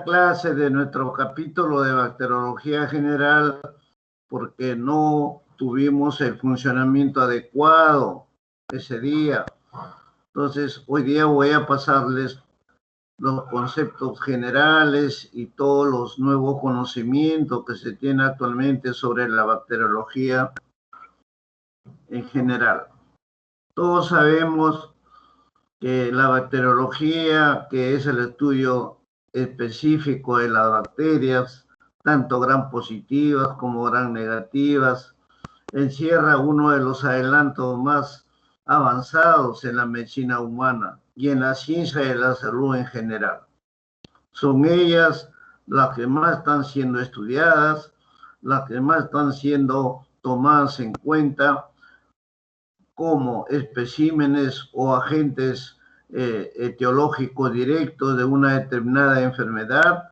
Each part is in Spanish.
clase de nuestro capítulo de bacteriología general porque no tuvimos el funcionamiento adecuado ese día. Entonces, hoy día voy a pasarles los conceptos generales y todos los nuevos conocimientos que se tienen actualmente sobre la bacteriología en general. Todos sabemos que la bacteriología, que es el estudio específico de las bacterias, tanto gram positivas como gram negativas, encierra uno de los adelantos más avanzados en la medicina humana y en la ciencia de la salud en general. Son ellas las que más están siendo estudiadas, las que más están siendo tomadas en cuenta como especímenes o agentes etiológicos directos de una determinada enfermedad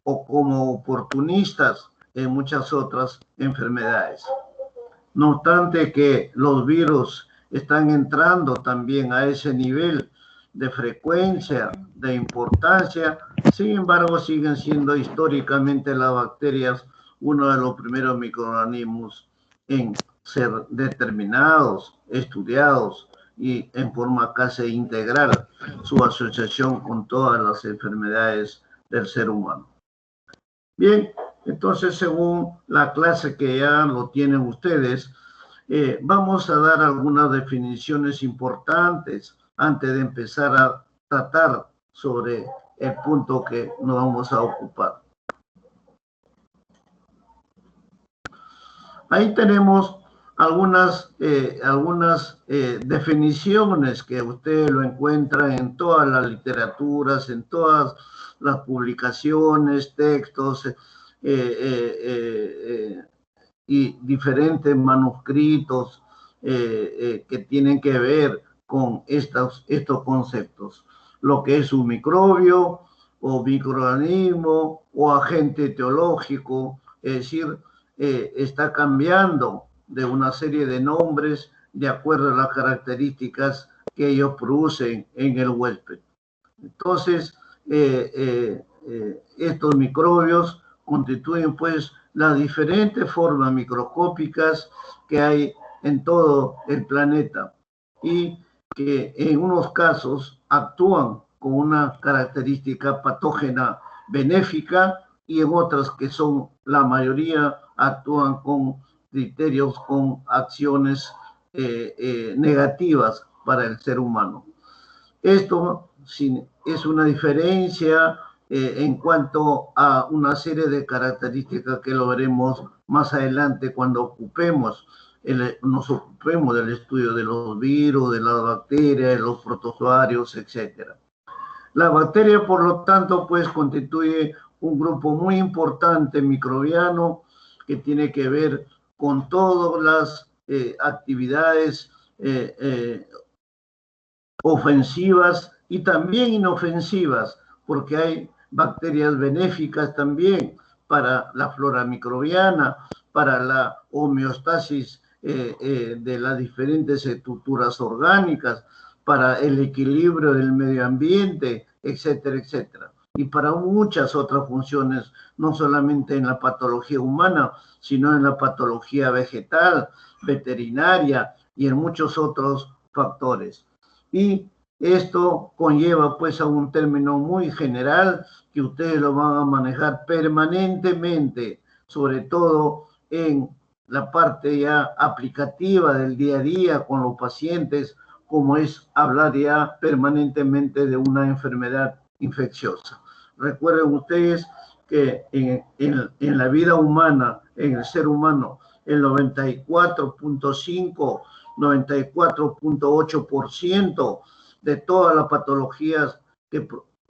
o como oportunistas en muchas otras enfermedades. No obstante que los virus están entrando también a ese nivel de frecuencia, de importancia, sin embargo siguen siendo históricamente las bacterias uno de los primeros microorganismos en ser determinados, estudiados y en forma casi integral su asociación con todas las enfermedades del ser humano. Bien, entonces según la clase que ya lo tienen ustedes, vamos a dar algunas definiciones importantes antes de empezar a tratar sobre el punto que nos vamos a ocupar. Ahí tenemos algunas definiciones que ustedes lo encuentran en todas las literaturas, en todas las publicaciones, textos y diferentes manuscritos que tienen que ver con estos conceptos. Lo que es un microbio o microorganismo o agente etiológico, es decir, está cambiando de una serie de nombres de acuerdo a las características que ellos producen en el huésped. Entonces, estos microbios constituyen pues las diferentes formas microscópicas que hay en todo el planeta y que en unos casos actúan con una característica patógena benéfica y en otras que son la mayoría actúan con criterios, con acciones negativas para el ser humano. Esto es una diferencia en cuanto a una serie de características que lo veremos más adelante cuando nos ocupemos del estudio de los virus, de las bacterias, de los protozoarios, etc. La bacteria, por lo tanto, pues constituye un grupo muy importante microbiano que tiene que ver con todas las actividades ofensivas y también inofensivas, porque hay bacterias benéficas también para la flora microbiana, para la homeostasis de las diferentes estructuras orgánicas, para el equilibrio del medio ambiente, etcétera, etcétera. Y para muchas otras funciones, no solamente en la patología humana, sino en la patología vegetal, veterinaria y en muchos otros factores. Y esto conlleva pues a un término muy general que ustedes lo van a manejar permanentemente, sobre todo en la parte ya aplicativa del día a día con los pacientes, como es hablar ya permanentemente de una enfermedad infecciosa. Recuerden ustedes que en la vida humana, en el ser humano, el 94.5, 94.8% de todas las patologías que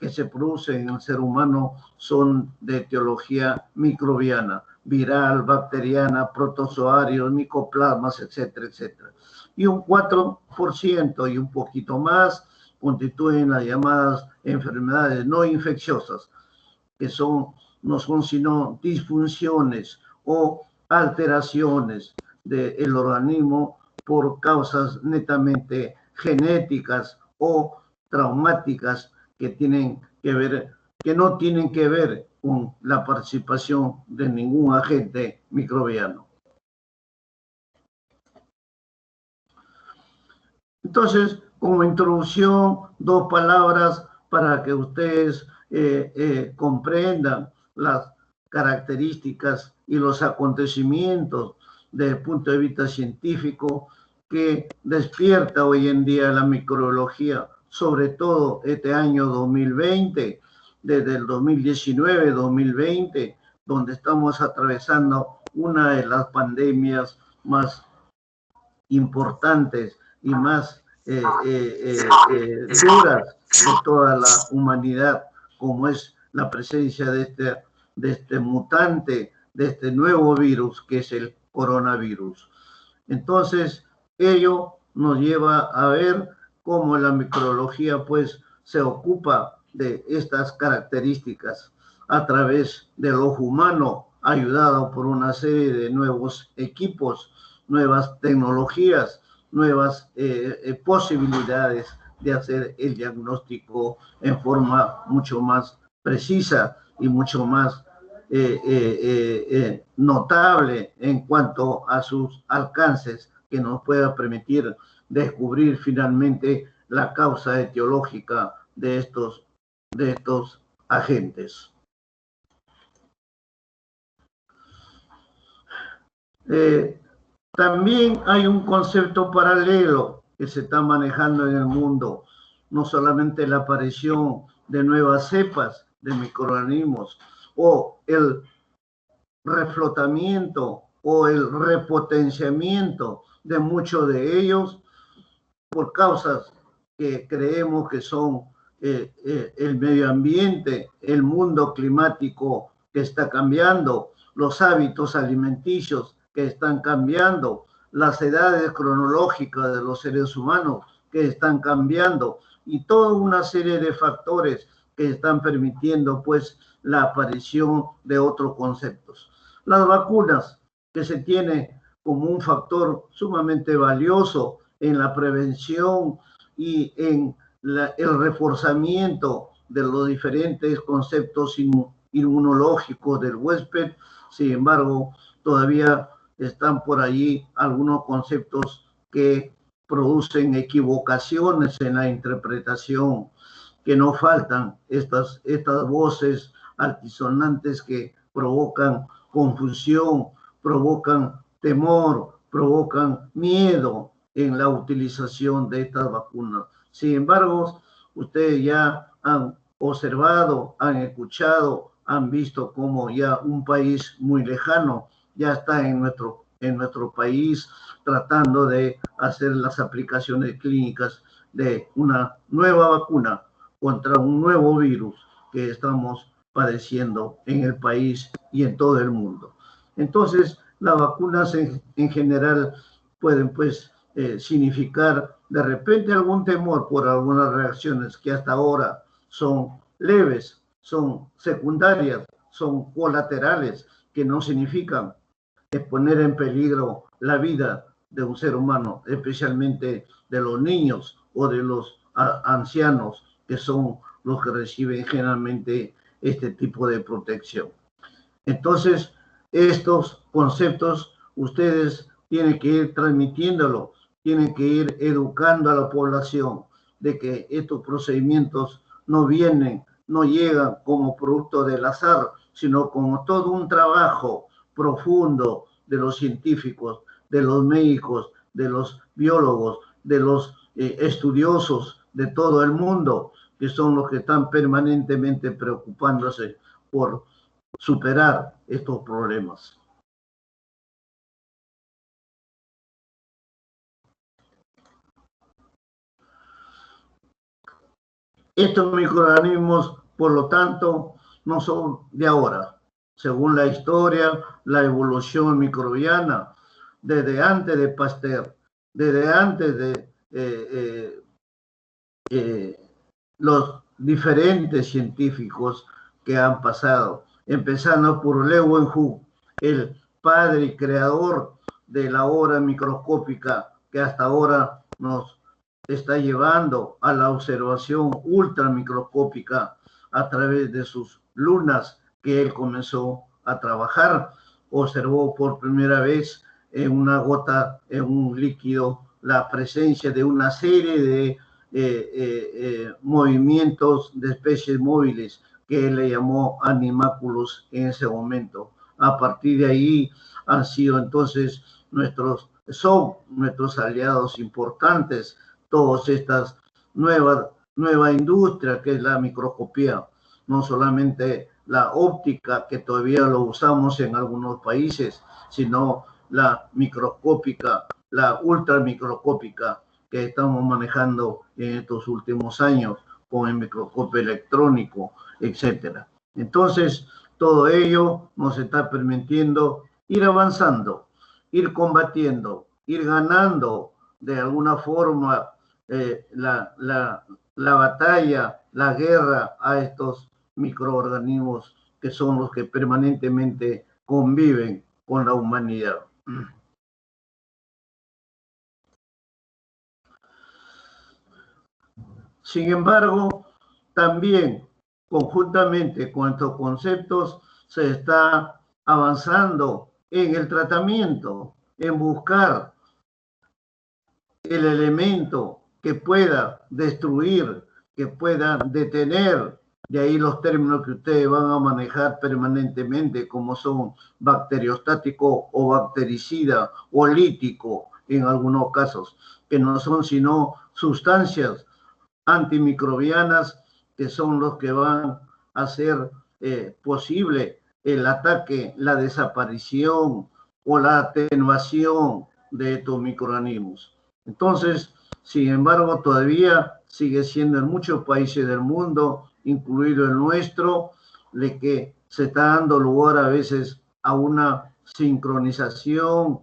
se producen en el ser humano son de etiología microbiana, viral, bacteriana, protozoarios, micoplasmas, etcétera, etcétera. Y un 4% y un poquito más constituyen las llamadas enfermedades no infecciosas, que no son sino disfunciones o alteraciones del organismo por causas netamente genéticas o traumáticas que tienen que ver que no tienen que ver con la participación de ningún agente microbiano. Entonces, como introducción, 2 palabras para que ustedes comprendan las características y los acontecimientos desde el punto de vista científico que despierta hoy en día la microbiología, sobre todo este año 2020, desde el 2019-2020, donde estamos atravesando una de las pandemias más importantes y más duras de toda la humanidad, como es la presencia de este mutante, de este nuevo virus que es el coronavirus. Entonces, ello nos lleva a ver cómo la microbiología pues se ocupa de estas características a través del ojo humano, ayudado por una serie de nuevos equipos, nuevas tecnologías, nuevas posibilidades de hacer el diagnóstico en forma mucho más precisa y mucho más notable en cuanto a sus alcances, que nos pueda permitir descubrir finalmente la causa etiológica de estos agentes. También hay un concepto paralelo que se está manejando en el mundo, no solamente la aparición de nuevas cepas de microorganismos o el reflotamiento o el repotenciamiento de muchos de ellos por causas que creemos que son el medio ambiente, el mundo climático que está cambiando, los hábitos alimenticios que están cambiando, las edades cronológicas de los seres humanos que están cambiando y toda una serie de factores que están permitiendo pues la aparición de otros conceptos. Las vacunas, que se tiene como un factor sumamente valioso en la prevención y en el reforzamiento de los diferentes conceptos inmunológicos del huésped. Sin embargo, todavía están por allí algunos conceptos que producen equivocaciones en la interpretación, que no faltan estas voces altisonantes que provocan confusión, provocan temor, provocan miedo en la utilización de estas vacunas. Sin embargo, ustedes ya han observado, han escuchado, han visto cómo ya un país muy lejano ya está en nuestro país tratando de hacer las aplicaciones clínicas de una nueva vacuna contra un nuevo virus que estamos padeciendo en el país y en todo el mundo. Entonces, las vacunas en general pueden pues significar de repente algún temor por algunas reacciones que hasta ahora son leves, son secundarias, son colaterales, que no significan poner en peligro la vida de un ser humano, especialmente de los niños o de los ancianos, que son los que reciben generalmente este tipo de protección. Entonces, estos conceptos ustedes tienen que ir transmitiéndolo, tienen que ir educando a la población de que estos procedimientos no llegan como producto del azar, sino como todo un trabajo profundo de los científicos, de los médicos, de los biólogos, de los estudiosos de todo el mundo, que son los que están permanentemente preocupándose por superar estos problemas. Estos microorganismos, por lo tanto, no son de ahora. Según la historia, la evolución microbiana, desde antes de Pasteur, desde antes de los diferentes científicos que han pasado, empezando por Leeuwenhoek, el padre y creador de la obra microscópica que hasta ahora nos está llevando a la observación ultramicroscópica, a través de sus lunas que él comenzó a trabajar. Observó por primera vez en una gota, en un líquido, la presencia de una serie de movimientos de especies móviles que él le llamó animáculos en ese momento. A partir de ahí han sido entonces son nuestros aliados importantes, todas estas nueva industria que es la microscopía, no solamente la óptica, que todavía lo usamos en algunos países, sino la microscópica, la ultramicroscópica que estamos manejando en estos últimos años con el microscopio electrónico, etcétera. Entonces, todo ello nos está permitiendo ir avanzando, ir combatiendo, ir ganando de alguna forma la batalla, la guerra a estos microorganismos que son los que permanentemente conviven con la humanidad. Sin embargo, también conjuntamente con estos conceptos se está avanzando en el tratamiento, en buscar el elemento que pueda destruir, que pueda detener, de ahí los términos que ustedes van a manejar permanentemente, como son bacteriostático o bactericida o lítico en algunos casos, que no son sino sustancias antimicrobianas que son los que van a hacer posible el ataque, la desaparición o la atenuación de estos microorganismos. Entonces, sin embargo, todavía sigue siendo en muchos países del mundo, incluido el nuestro, de que se está dando lugar a veces a una sincronización,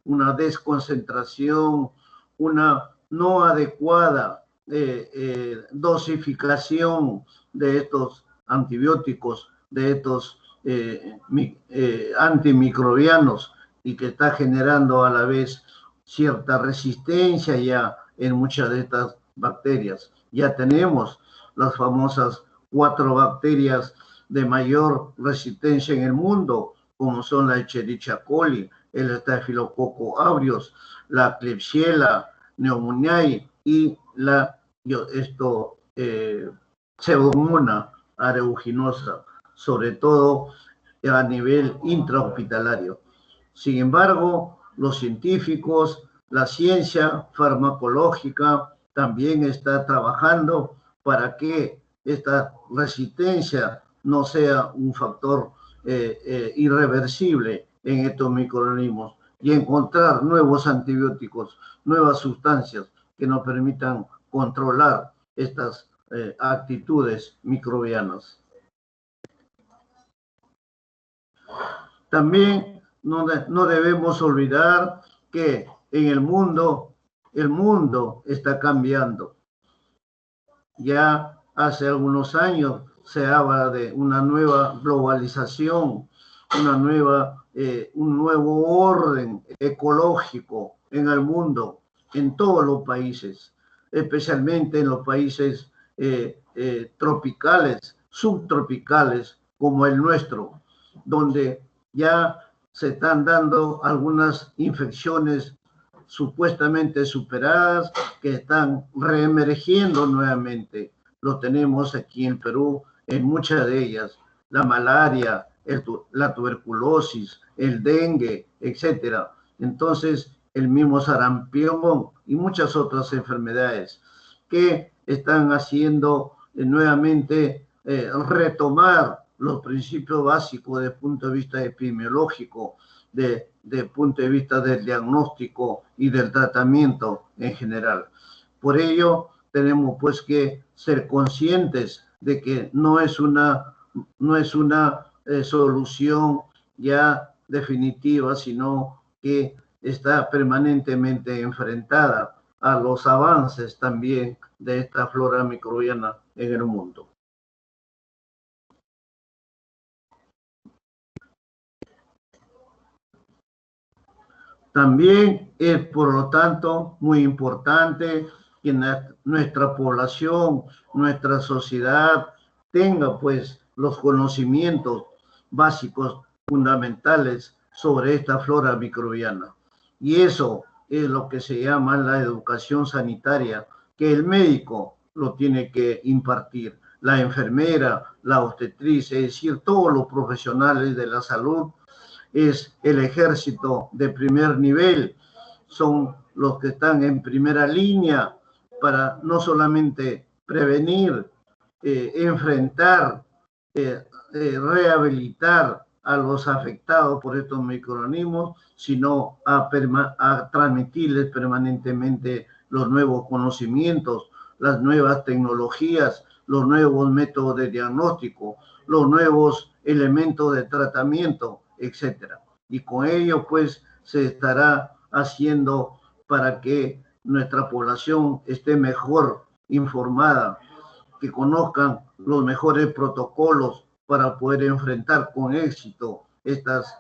una desconcentración, una no adecuada dosificación de estos antibióticos, de estos antimicrobianos, y que está generando a la vez cierta resistencia ya en muchas de estas bacterias. Ya tenemos las famosas 4 bacterias de mayor resistencia en el mundo, como son la Escherichia coli, el Staphylococcus aureus, la Klebsiella pneumoniae y la Pseudomonas aeruginosa, sobre todo a nivel intrahospitalario. Sin embargo, los científicos, la ciencia farmacológica también está trabajando para que esta resistencia no sea un factor irreversible en estos microorganismos y encontrar nuevos antibióticos, nuevas sustancias que nos permitan controlar estas actitudes microbianas. También no debemos olvidar que en el mundo está cambiando. Ya hace algunos años se habla de una nueva globalización, un nuevo orden ecológico en el mundo, en todos los países, especialmente en los países tropicales, subtropicales, como el nuestro, donde ya se están dando algunas infecciones supuestamente superadas que están reemergiendo nuevamente. Lo tenemos aquí en Perú en muchas de ellas, la malaria, la tuberculosis, el dengue, etcétera. Entonces, el mismo sarampión y muchas otras enfermedades que están haciendo nuevamente retomar los principios básicos desde el punto de vista epidemiológico, desde el punto de vista del diagnóstico y del tratamiento en general. Por ello, tenemos pues que ser conscientes de que no es una solución ya definitiva, sino que está permanentemente enfrentada a los avances también de esta flora microbiana en el mundo. También es, por lo tanto, muy importante que nuestra población, nuestra sociedad, tenga pues los conocimientos básicos fundamentales sobre esta flora microbiana. Y eso es lo que se llama la educación sanitaria, que el médico lo tiene que impartir, la enfermera, la obstetriz, es decir, todos los profesionales de la salud, es el ejército de primer nivel, son los que están en primera línea para no solamente prevenir, enfrentar, rehabilitar a los afectados por estos microorganismos, sino a transmitirles permanentemente los nuevos conocimientos, las nuevas tecnologías, los nuevos métodos de diagnóstico, los nuevos elementos de tratamiento, etcétera. Y con ello, pues, se estará haciendo para que nuestra población esté mejor informada, que conozcan los mejores protocolos para poder enfrentar con éxito estas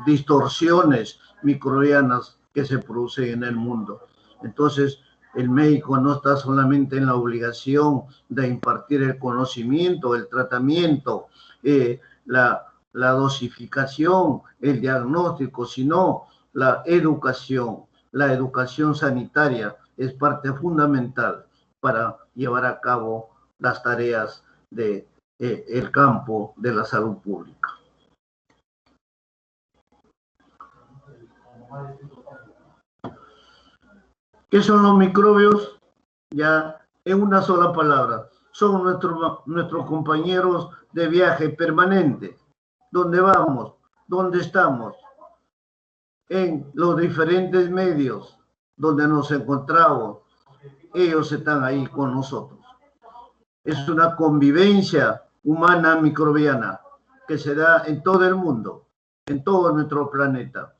distorsiones microbianas que se producen en el mundo. Entonces, el médico no está solamente en la obligación de impartir el conocimiento, el tratamiento, la dosificación, el diagnóstico, sino la educación. La educación sanitaria es parte fundamental para llevar a cabo las tareas de el campo de la salud pública. ¿Qué son los microbios? Ya en una sola palabra, son nuestros compañeros de viaje permanente. ¿Dónde vamos? ¿Dónde estamos? En los diferentes medios donde nos encontramos, ellos están ahí con nosotros. Es una convivencia humana microbiana que se da en todo el mundo, en todo nuestro planeta.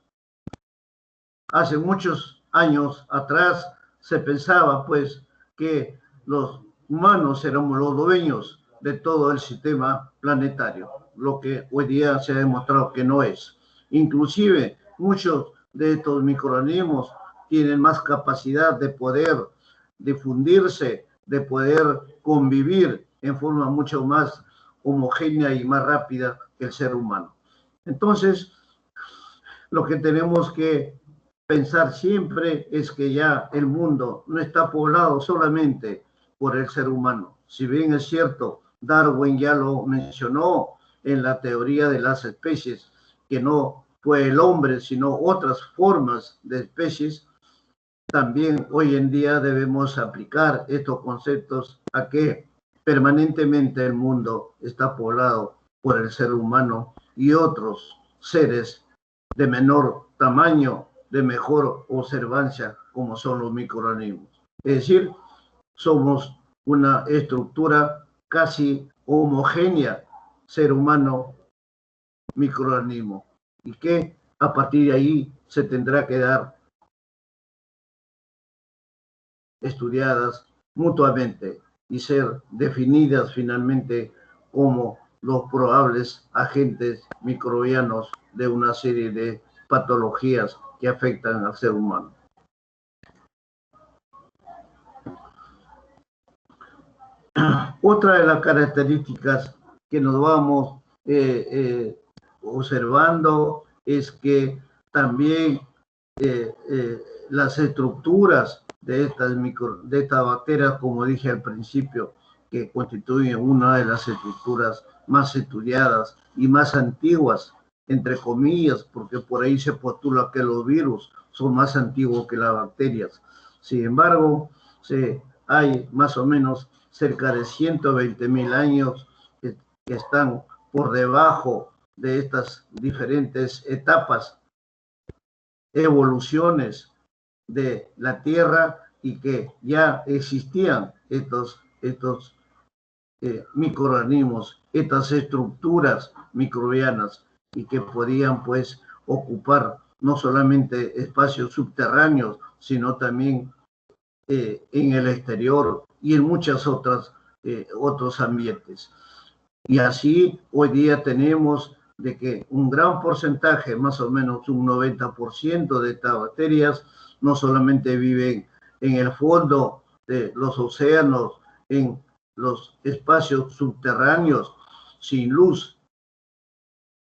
Hace muchos años atrás se pensaba pues que los humanos éramos los dueños de todo el sistema planetario, lo que hoy día se ha demostrado que no es. Inclusive muchos de estos microorganismos tienen más capacidad de poder difundirse, de poder convivir en forma mucho más homogénea y más rápida que el ser humano. Entonces, lo que tenemos que pensar siempre es que ya el mundo no está poblado solamente por el ser humano. Si bien es cierto, Darwin ya lo mencionó en la teoría de las especies, que no fue el hombre, sino otras formas de especies, también hoy en día debemos aplicar estos conceptos a que permanentemente el mundo está poblado por el ser humano y otros seres de menor tamaño, de mejor observancia, como son los microorganismos. Es decir, somos una estructura casi homogénea, ser humano, microorganismo, y que a partir de ahí se tendrá que dar estudiadas mutuamente y ser definidas finalmente como los probables agentes microbianos de una serie de patologías que afectan al ser humano. Otra de las características que nos vamos observando es que también las estructuras de estas bacterias, como dije al principio, que constituyen una de las estructuras más estudiadas y más antiguas, entre comillas, porque por ahí se postula que los virus son más antiguos que las bacterias. Sin embargo, hay más o menos cerca de 120.000 años que están por debajo de estas diferentes etapas, evoluciones de la Tierra, y que ya existían estos microorganismos, estas estructuras microbianas, y que podían pues ocupar no solamente espacios subterráneos, sino también en el exterior y en muchas otros ambientes. Y así hoy día tenemos de que un gran porcentaje, más o menos un 90% de estas bacterias, no solamente viven en el fondo de los océanos, en los espacios subterráneos sin luz,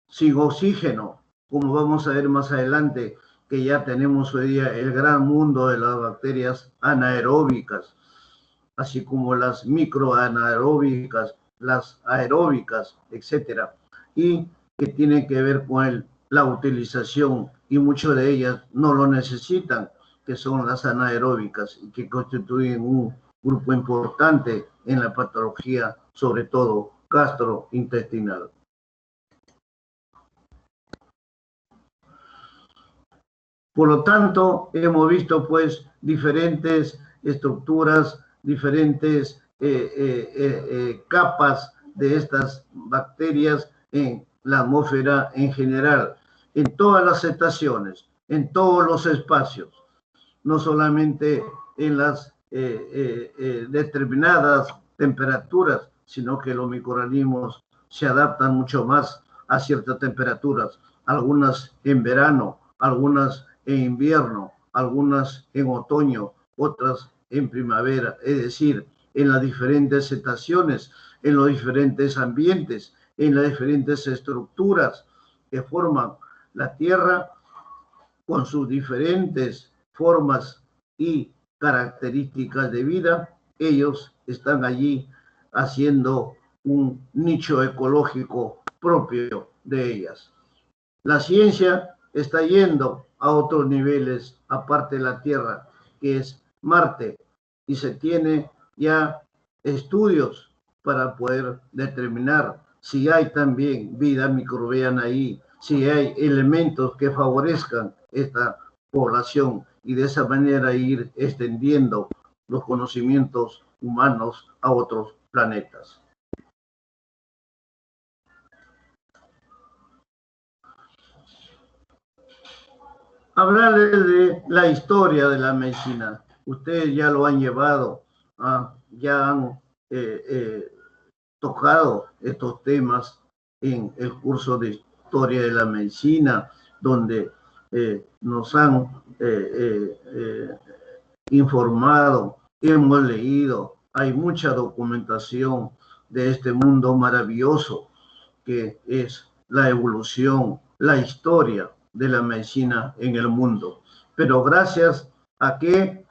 sin oxígeno, como vamos a ver más adelante, que ya tenemos hoy día el gran mundo de las bacterias anaeróbicas, así como las microanaeróbicas, las aeróbicas, etcétera, y que tienen que ver con la utilización, y muchas de ellas no lo necesitan, que son las anaeróbicas, y que constituyen un grupo importante en la patología, sobre todo gastrointestinal. Por lo tanto, hemos visto pues diferentes estructuras, diferentes capas de estas bacterias en la atmósfera en general, en todas las estaciones, en todos los espacios, no solamente en las determinadas temperaturas, sino que los microorganismos se adaptan mucho más a ciertas temperaturas, algunas en verano, algunas en invierno, algunas en otoño, otras en primavera, es decir, en las diferentes estaciones, en los diferentes ambientes, en las diferentes estructuras que forman la Tierra con sus diferentes formas y características de vida. Ellos están allí haciendo un nicho ecológico propio de ellas. La ciencia está yendo a otros niveles aparte de la Tierra, que es Marte, y se tiene ya estudios para poder determinar si hay también vida microbiana ahí, si hay elementos que favorezcan esta población, y de esa manera ir extendiendo los conocimientos humanos a otros planetas. Hablarles de la historia de la medicina. Ustedes ya lo han llevado, ya han tocado estos temas en el curso de historia de la medicina, donde nos han informado, hemos leído, hay mucha documentación de este mundo maravilloso que es la evolución, la historia de la medicina en el mundo. Pero gracias a que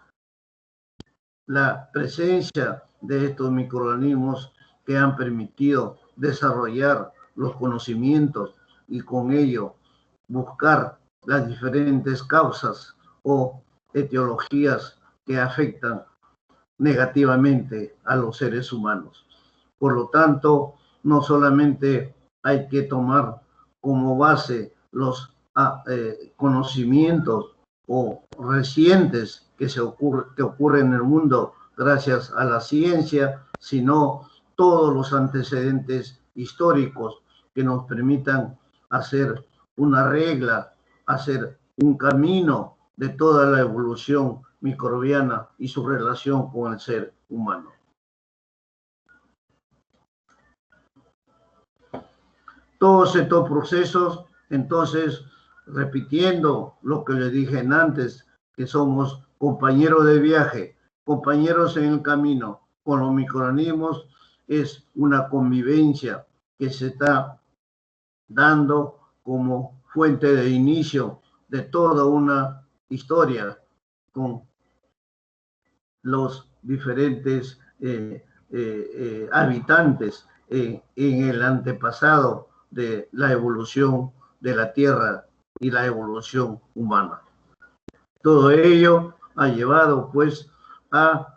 la presencia de estos microorganismos que han permitido desarrollar los conocimientos y con ello buscar las diferentes causas o etiologías que afectan negativamente a los seres humanos. Por lo tanto, no solamente hay que tomar como base los conocimientos o recientes que ocurren en el mundo gracias a la ciencia, sino todos los antecedentes históricos que nos permitan hacer una regla, hacer un camino de toda la evolución microbiana y su relación con el ser humano. Todos estos procesos, entonces, repitiendo lo que les dije antes, que somos compañeros de viaje, compañeros en el camino con los microorganismos, es una convivencia que se está dando como fuente de inicio de toda una historia con los diferentes habitantes en el antepasado de la evolución de la Tierra y la evolución humana. Todo ello ha llevado pues a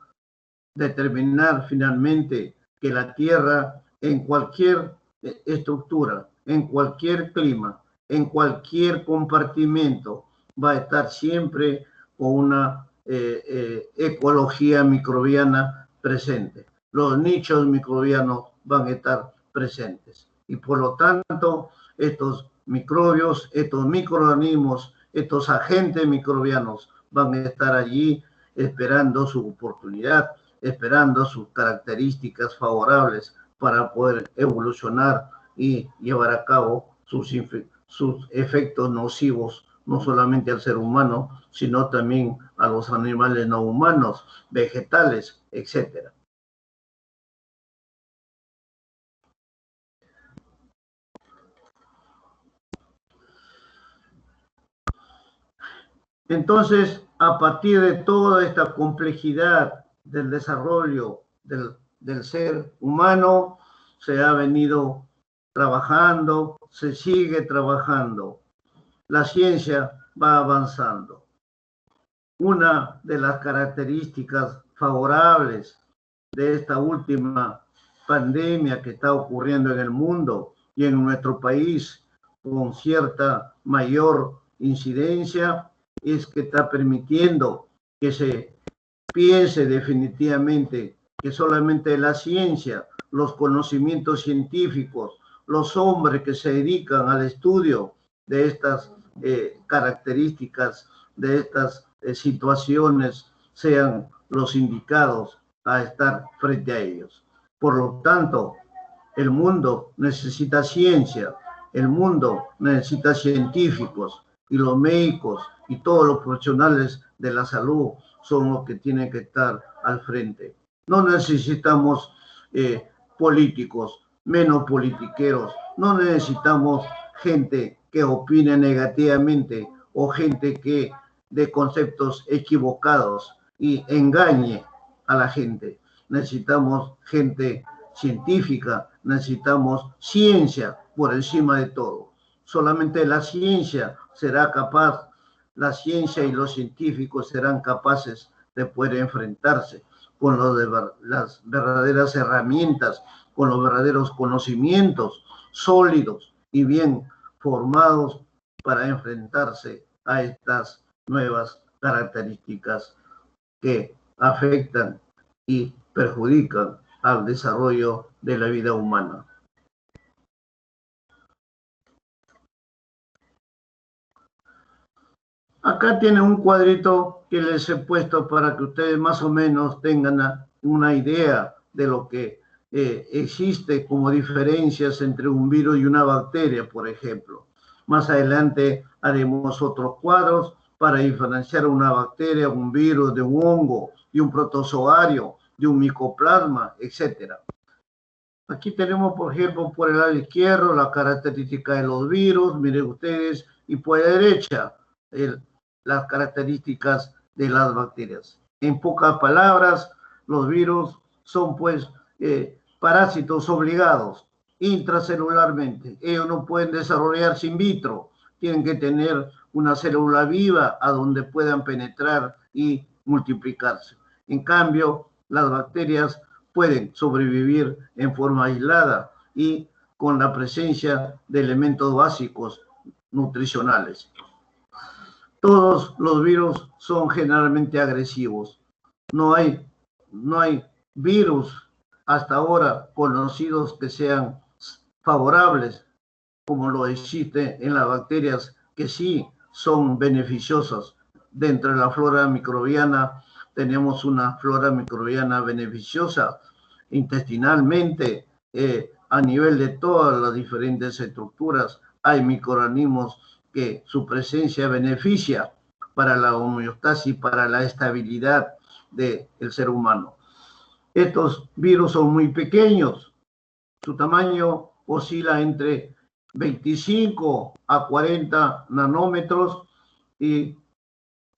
determinar finalmente que la Tierra en cualquier estructura, en cualquier clima, en cualquier compartimento, va a estar siempre con una ecología microbiana presente. Los nichos microbianos van a estar presentes. Y por lo tanto, estos microbios, estos microorganismos, estos agentes microbianos van a estar allí esperando su oportunidad, esperando sus características favorables para poder evolucionar y llevar a cabo sus efectos nocivos, no solamente al ser humano, sino también a los animales no humanos, vegetales, etcétera. Entonces, a partir de toda esta complejidad del desarrollo del ser humano, se ha venido trabajando, se sigue trabajando. La ciencia va avanzando. Una de las características favorables de esta última pandemia que está ocurriendo en el mundo y en nuestro país con cierta mayor incidencia es que está permitiendo que se piense definitivamente que solamente la ciencia, los conocimientos científicos, los hombres que se dedican al estudio de estas características, de estas situaciones, sean los indicados a estar frente a ellos. Por lo tanto, el mundo necesita ciencia, el mundo necesita científicos y los médicos y todos los profesionales de la salud son los que tienen que estar al frente. No necesitamos políticos, menos politiqueros, no necesitamos gente que opine negativamente o gente que dé conceptos equivocados y engañe a la gente. Necesitamos gente científica, necesitamos ciencia por encima de todo. Solamente la ciencia será capaz, la ciencia y los científicos serán capaces de poder enfrentarse con las verdaderas herramientas, con los verdaderos conocimientos sólidos y bien formados para enfrentarse a estas nuevas características que afectan y perjudican al desarrollo de la vida humana. Acá tiene un cuadrito que les he puesto para que ustedes más o menos tengan una idea de lo que existe como diferencias entre un virus y una bacteria, por ejemplo. Más adelante haremos otros cuadros para diferenciar una bacteria, un virus, de un hongo, de un protozoario, de un micoplasma, etc. Aquí tenemos, por ejemplo, por el lado izquierdo, la característica de los virus, miren ustedes, y por la derecha, las características de las bacterias. En pocas palabras, los virus son pues parásitos obligados intracelularmente. Ellos no pueden desarrollarse in vitro, tienen que tener una célula viva a donde puedan penetrar y multiplicarse. En cambio, las bacterias pueden sobrevivir en forma aislada y con la presencia de elementos básicos nutricionales. Todos los virus son generalmente agresivos. No hay virus hasta ahora conocidos que sean favorables, como lo existe en las bacterias, que sí son beneficiosas. Dentro de la flora microbiana tenemos una flora microbiana beneficiosa intestinalmente, a nivel de todas las diferentes estructuras. Hay microorganismos que su presencia beneficia para la homeostasis, para la estabilidad del ser humano. Estos virus son muy pequeños, su tamaño oscila entre 25 a 40 nanómetros y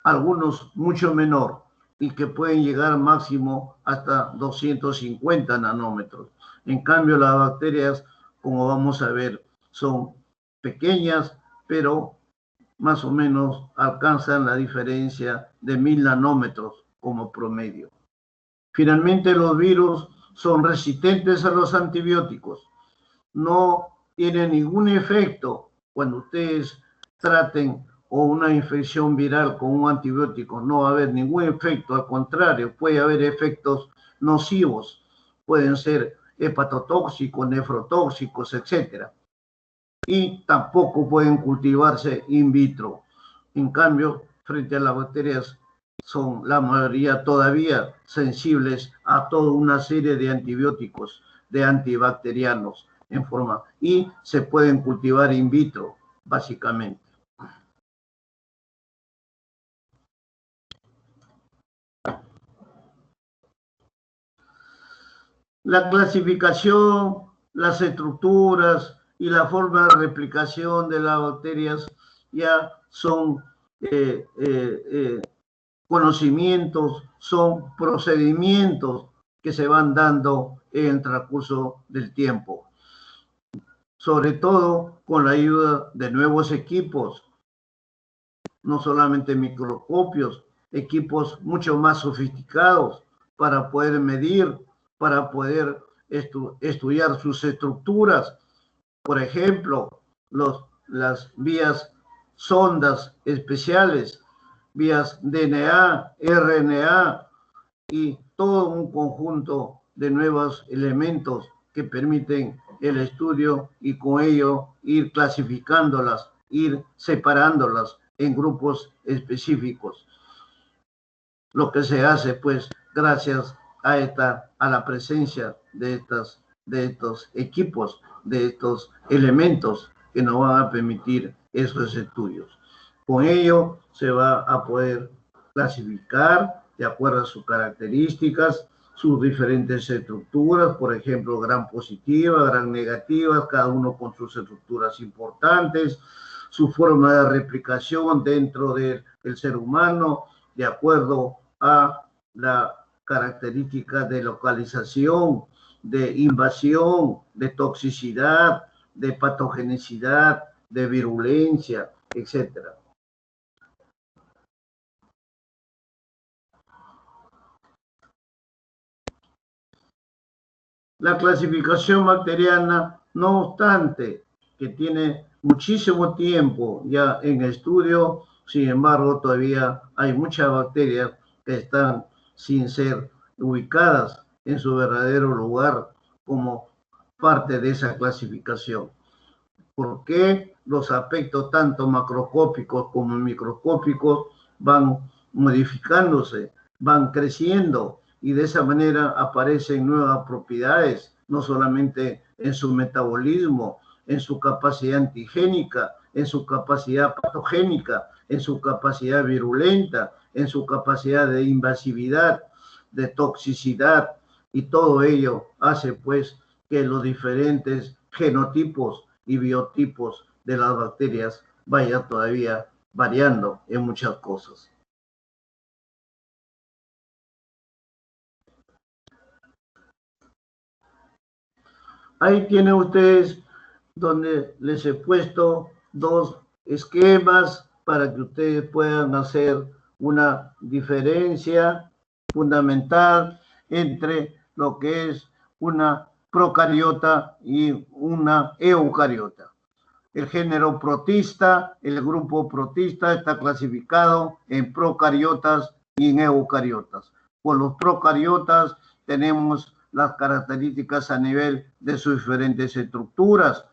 algunos mucho menor, y que pueden llegar máximo hasta 250 nanómetros. En cambio, las bacterias, como vamos a ver, son pequeñas, pero más o menos alcanzan la diferencia de 1000 nanómetros como promedio. Finalmente, los virus son resistentes a los antibióticos. No tienen ningún efecto cuando ustedes traten o una infección viral con un antibiótico. No va a haber ningún efecto, al contrario, puede haber efectos nocivos. Pueden ser hepatotóxicos, nefrotóxicos, etc. Y tampoco pueden cultivarse in vitro. En cambio, frente a las bacterias, son la mayoría todavía sensibles a toda una serie de antibióticos, de antibacterianos en forma, y se pueden cultivar in vitro, básicamente. La clasificación, las estructuras y la forma de replicación de las bacterias ya son conocimientos, son procedimientos que se van dando en el transcurso del tiempo. Sobre todo con la ayuda de nuevos equipos, no solamente microscopios, equipos mucho más sofisticados para poder medir, para poder estudiar sus estructuras. Por ejemplo, las vías sondas especiales, vías DNA, RNA y todo un conjunto de nuevos elementos que permiten el estudio y con ello ir clasificándolas, ir separándolas en grupos específicos. Lo que se hace, pues, gracias a la presencia de estos equipos, de estos elementos que nos van a permitir esos estudios. Con ello se va a poder clasificar de acuerdo a sus características, sus diferentes estructuras, por ejemplo, gran positiva, gran negativa, cada uno con sus estructuras importantes, su forma de replicación dentro del ser humano, de acuerdo a la característica de localización, de invasión, de toxicidad, de patogenicidad, de virulencia, etc. La clasificación bacteriana, no obstante, que tiene muchísimo tiempo ya en estudio, sin embargo, todavía hay muchas bacterias que están sin ser ubicadas en su verdadero lugar como parte de esa clasificación. ¿Por qué los aspectos tanto macroscópicos como microscópicos van modificándose, van creciendo y de esa manera aparecen nuevas propiedades, no solamente en su metabolismo, en su capacidad antigénica, en su capacidad patogénica, en su capacidad virulenta, en su capacidad de invasividad, de toxicidad, y todo ello hace pues que los diferentes genotipos y biotipos de las bacterias vaya todavía variando en muchas cosas. Ahí tienen ustedes donde les he puesto dos esquemas para que ustedes puedan hacer una diferencia fundamental entre lo que es una procariota y una eucariota. El género protista, el grupo protista está clasificado en procariotas y en eucariotas. Con los procariotas tenemos las características a nivel de sus diferentes estructuras,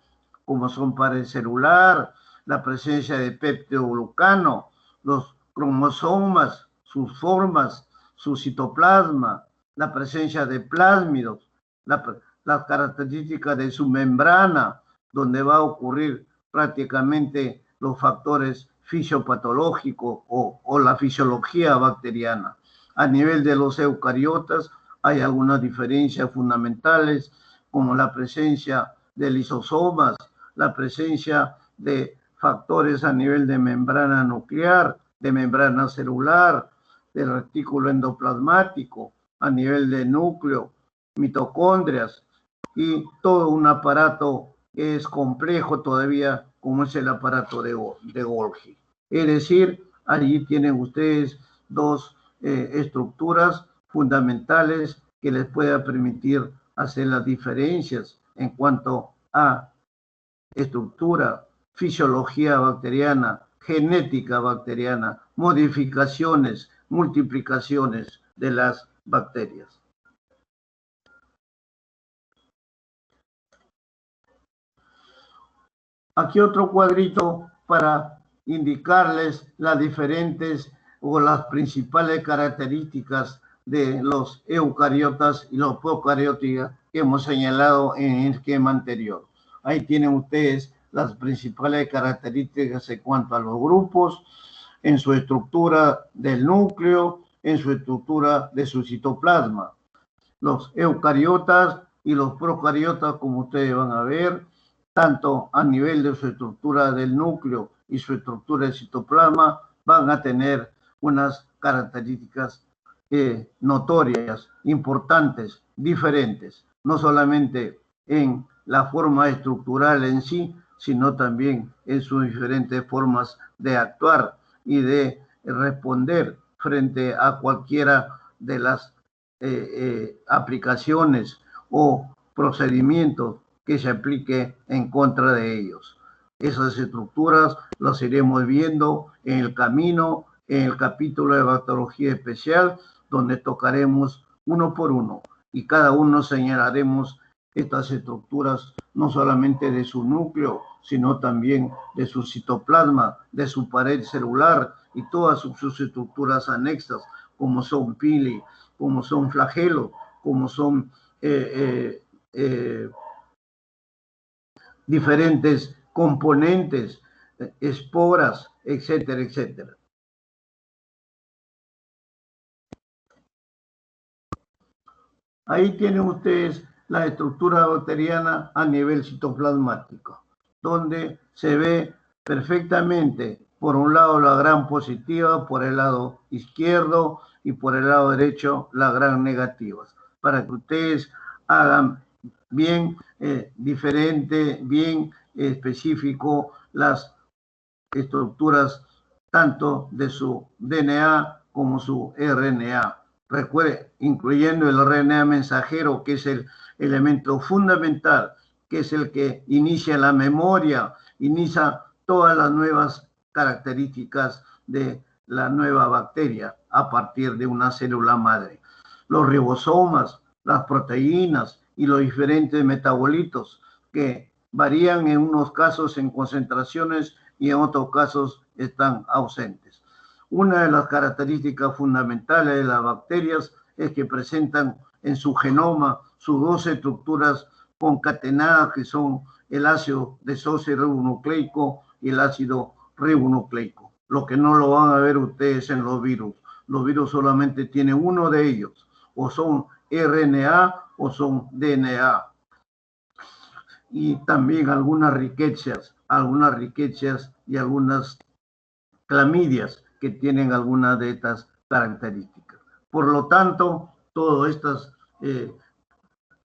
como son pared celular, la presencia de peptidoglucano, los cromosomas, sus formas, su citoplasma, la presencia de plásmidos, las características de su membrana, donde va a ocurrir prácticamente los factores fisiopatológicos o la fisiología bacteriana. A nivel de los eucariotas hay algunas diferencias fundamentales, como la presencia de lisosomas, la presencia de factores a nivel de membrana nuclear, de membrana celular, del retículo endoplasmático, a nivel de núcleo, mitocondrias y todo un aparato que es complejo todavía, como es el aparato de Golgi. Es decir, allí tienen ustedes dos estructuras fundamentales que les pueda permitir hacer las diferencias en cuanto a estructura, fisiología bacteriana, genética bacteriana, modificaciones, multiplicaciones de las bacterias. Aquí otro cuadrito para indicarles las diferentes o las principales características de los eucariotas y los procariotas que hemos señalado en el esquema anterior. Ahí tienen ustedes las principales características en cuanto a los grupos, en su estructura del núcleo, en su estructura de su citoplasma. Los eucariotas y los procariotas, como ustedes van a ver, tanto a nivel de su estructura del núcleo y su estructura del citoplasma, van a tener unas características notorias, importantes, diferentes, no solamente en la forma estructural en sí, sino también en sus diferentes formas de actuar y de responder frente a cualquiera de las aplicaciones o procedimientos que se aplique en contra de ellos. Esas estructuras las iremos viendo en el camino, en el capítulo de bacteriología especial, donde tocaremos uno por uno y cada uno señalaremos estas estructuras no solamente de su núcleo, sino también de su citoplasma, de su pared celular y todas sus estructuras anexas, como son pili, como son flagelos, como son diferentes componentes, esporas, etcétera, etcétera. Ahí tienen ustedes la estructura bacteriana a nivel citoplasmático, donde se ve perfectamente, por un lado la gran positiva, por el lado izquierdo y por el lado derecho la gran negativa, para que ustedes hagan bien diferente, bien específico las estructuras tanto de su DNA como su RNA. Recuerde, incluyendo el RNA mensajero, que es el elemento fundamental, que es el que inicia la memoria, inicia todas las nuevas características de la nueva bacteria a partir de una célula madre. Los ribosomas, las proteínas y los diferentes metabolitos que varían en unos casos en concentraciones y en otros casos están ausentes. Una de las características fundamentales de las bacterias es que presentan en su genoma sus dos estructuras concatenadas, que son el ácido desoxirribonucleico y el ácido ribonucleico, lo que no lo van a ver ustedes en los virus. Los virus solamente tienen uno de ellos, o son RNA o son DNA. Y también algunas riquezas y algunas clamidias que tienen algunas de estas características. Por lo tanto, todas estas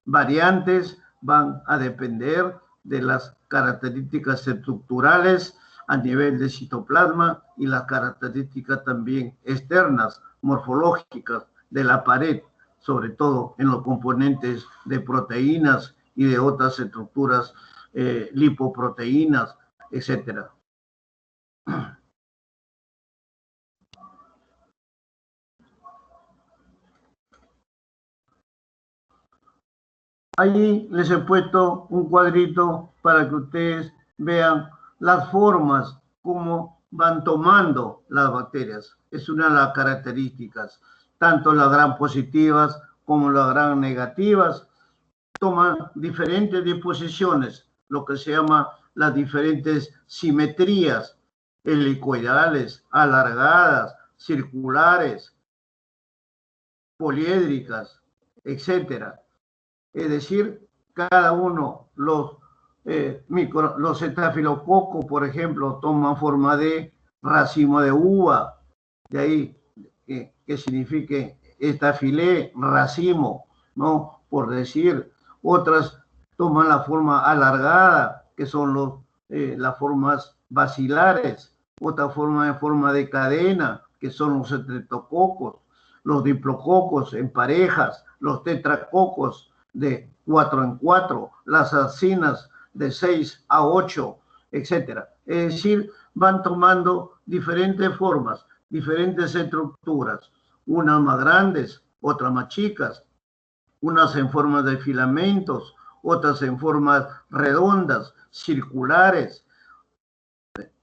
variantes van a depender de las características estructurales a nivel de citoplasma y las características también externas, morfológicas de la pared, sobre todo en los componentes de proteínas y de otras estructuras, lipoproteínas, etcétera. Allí les he puesto un cuadrito para que ustedes vean las formas como van tomando las bacterias. Es una de las características, tanto las gram positivas como las gram negativas toman diferentes disposiciones, lo que se llama las diferentes simetrías helicoidales, alargadas, circulares, poliédricas, etcétera. Es decir, cada uno, los estafilococos, por ejemplo, toman forma de racimo de uva, de ahí que signifique estafilé, racimo, ¿no? Por decir, otras toman la forma alargada, que son las formas basilares, otra forma en forma de cadena, que son los estreptococos, los diplococos en parejas, los tetracocos de 4 en 4, las acinas de 6 a 8, etcétera. Es decir, van tomando diferentes formas, diferentes estructuras, unas más grandes, otras más chicas, unas en forma de filamentos, otras en formas redondas, circulares,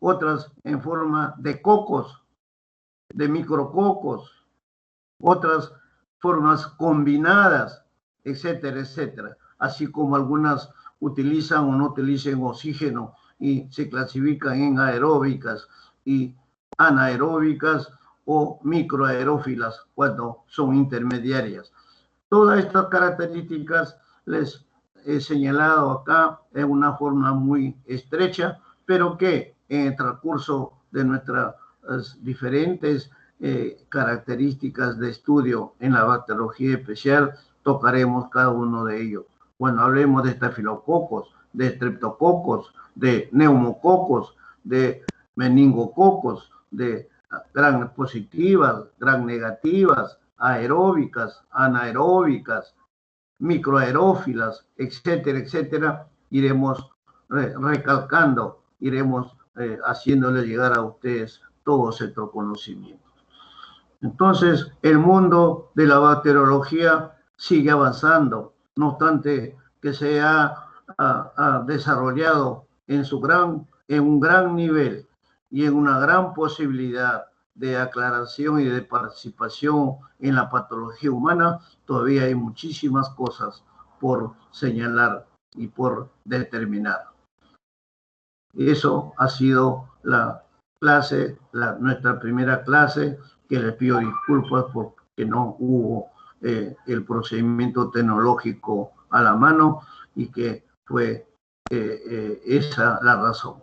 otras en forma de cocos, de micrococos, otras formas combinadas, etcétera, etcétera. Así como algunas utilizan o no utilizan oxígeno y se clasifican en aeróbicas y anaeróbicas o microaerófilas cuando son intermediarias. Todas estas características les he señalado acá en una forma muy estrecha, pero que en el transcurso de nuestra diferentes características de estudio en la bacteriología especial, tocaremos cada uno de ellos. Bueno, hablemos de estafilococos, de estreptococos, de neumococos, de meningococos, de gram positivas, gram negativas, aeróbicas, anaeróbicas, microaerófilas, etcétera, etcétera. Iremos recalcando, iremos haciéndole llegar a ustedes todos estos conocimientos. Entonces, el mundo de la bacteriología sigue avanzando, no obstante que se ha desarrollado en un gran nivel y en una gran posibilidad de aclaración y de participación en la patología humana. Todavía hay muchísimas cosas por señalar y por determinar. Eso ha sido la clase, nuestra primera clase, que les pido disculpas porque no hubo el procedimiento tecnológico a la mano y que fue esa la razón.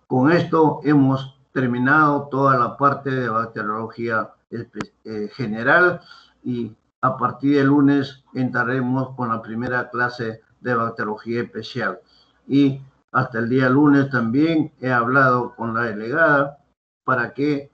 Con esto hemos terminado toda la parte de bacteriología general y a partir del lunes entraremos con la primera clase de bacteriología especial. Y hasta el día lunes también he hablado con la delegada para que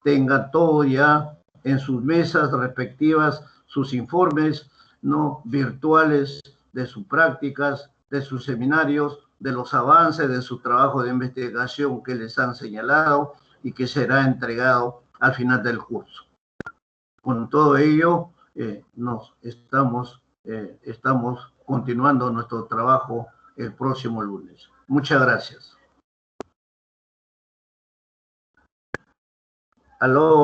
tenga todo ya en sus mesas respectivas, sus informes no virtuales de sus prácticas, de sus seminarios, de los avances de su trabajo de investigación que les han señalado y que será entregado al final del curso. Con todo ello, estamos continuando nuestro trabajo el próximo lunes. Muchas gracias. Aló.